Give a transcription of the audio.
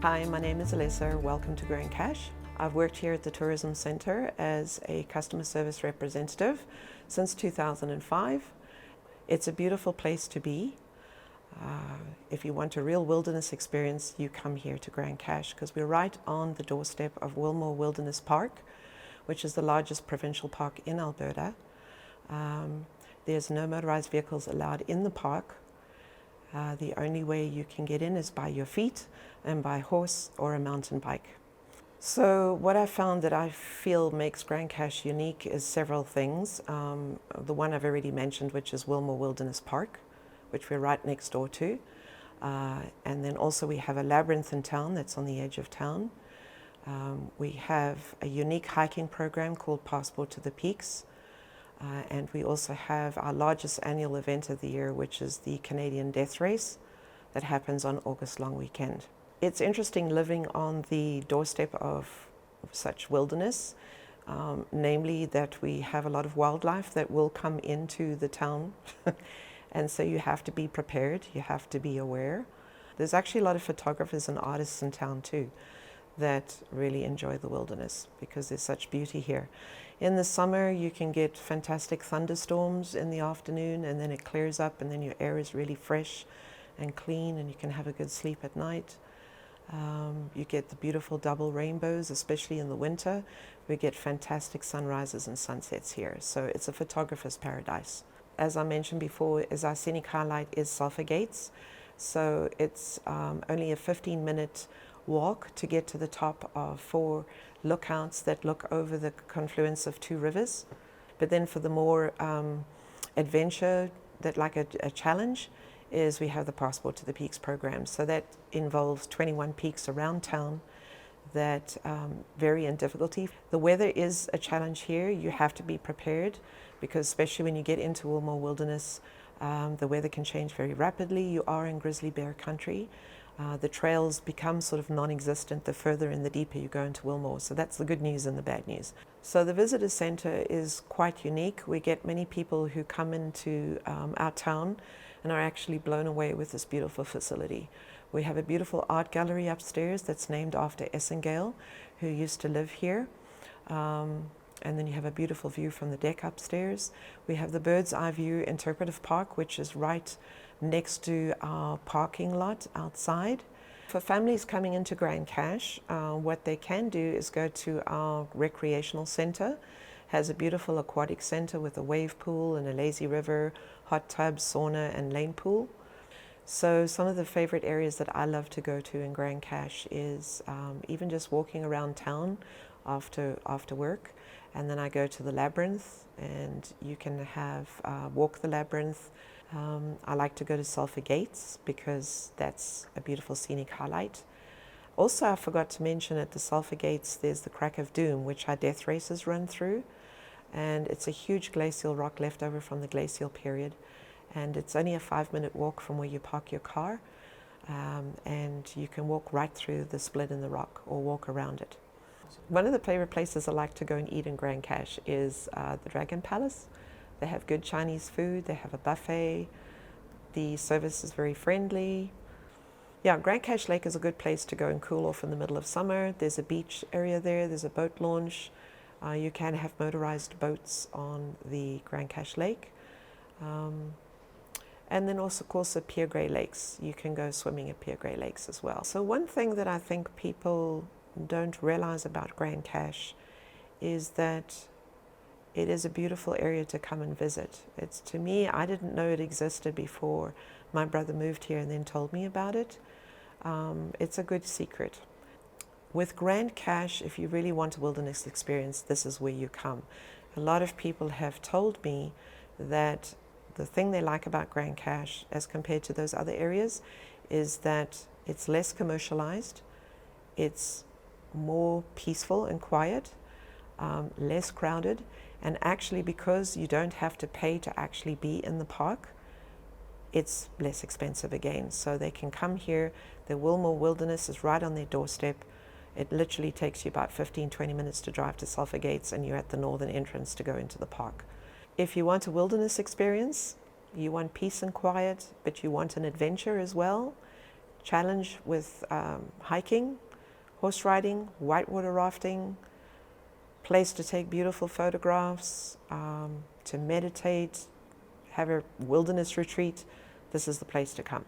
Hi, my name is Alyssa. Welcome to Grand Cache. I've worked here at the Tourism Centre as a customer service representative since 2005. It's a beautiful place to be. If you want a real wilderness experience, you come here to Grand Cache because we're right on the doorstep of Wilmore Wilderness Park, which is the largest provincial park in Alberta. There's no motorized vehicles allowed in the park. The only way you can get in is by your feet and by horse or a mountain bike. So what I found that I feel makes Grand Cache unique is several things. The one I've already mentioned, which is Wilmore Wilderness Park, which we're right next door to. And then also we have a labyrinth in town that's on the edge of town. We have a unique hiking program called Passport to the Peaks. And we also have our largest annual event of the year, which is the Canadian Death Race that happens on August long weekend. It's interesting living on the doorstep of such wilderness, namely that we have a lot of wildlife that will come into the town. And so you have to be prepared, you have to be aware. There's actually a lot of photographers and artists in town too that really enjoy the wilderness because there's such beauty here. In the summer, you can get fantastic thunderstorms in the afternoon, and then it clears up, and then your air is really fresh and clean, and you can have a good sleep at night. You get the beautiful double rainbows, especially in the winter. We get fantastic sunrises and sunsets here, so it's a photographer's paradise. As I mentioned before, our scenic highlight is Sulphur Gates, so it's only a 15-minute walk to get to the top of 4 lookouts that look over the confluence of 2 rivers. But then for the more adventure, that like a challenge, is we have the Passport to the Peaks program. So that involves 21 peaks around town that vary in difficulty. The weather is a challenge here. You have to be prepared because especially when you get into Wilmore Wilderness, the weather can change very rapidly. You are in grizzly bear country. The trails become sort of non-existent the further and the deeper you go into Wilmore. So that's the good news and the bad news. So the visitor center is quite unique. We get many people who come into our town and are actually blown away with this beautiful facility. We have a beautiful art gallery upstairs that's named after Essengale, who used to live here. And then you have a beautiful view from the deck upstairs. We have the bird's eye view interpretive park, which is right next to our parking lot outside. For families coming into Grand Cache, what they can do is go to our recreational center. Has a beautiful aquatic center with a wave pool and a lazy river, hot tub, sauna, and lane pool. So some of the favorite areas that I love to go to in Grand Cache is even just walking around town after work. And then I go to the labyrinth, and you can have walk the labyrinth. I like to go to Sulphur Gates because that's a beautiful scenic highlight. Also, I forgot to mention at the Sulphur Gates, there's the Crack of Doom, which our death races run through. And it's a huge glacial rock left over from the glacial period. And it's only a 5-minute walk from where you park your car. And you can walk right through the split in the rock or walk around it. One of the favorite places I like to go and eat in Grand Cache is the Dragon Palace. They have good Chinese food, they have a buffet, the service is very friendly. Yeah, Grand Cache Lake is a good place to go and cool off in the middle of summer. There's a beach area there, there's a boat launch. You can have motorized boats on the Grand Cache Lake. And then also, of course, at Pierre Grey Lakes. You can go swimming at Pierre Grey Lakes as well. So one thing that I think people don't realize about Grand Cache is that it is a beautiful area to come and visit. It's, to me, I didn't know it existed before my brother moved here and then told me about it. It's a good secret. With Grand Cache, if you really want a wilderness experience, this is where you come. A lot of people have told me that the thing they like about Grand Cache as compared to those other areas is that it's less commercialized, it's more peaceful and quiet, less crowded, and actually because you don't have to pay to actually be in the park, it's less expensive again. So they can come here, the Wilmore Wilderness is right on their doorstep. It literally takes you about 15-20 minutes to drive to Sulphur Gates and you're at the northern entrance to go into the park. If you want a wilderness experience, you want peace and quiet, but you want an adventure as well, challenge with hiking, horse riding, whitewater rafting, place to take beautiful photographs, to meditate, have a wilderness retreat, this is the place to come.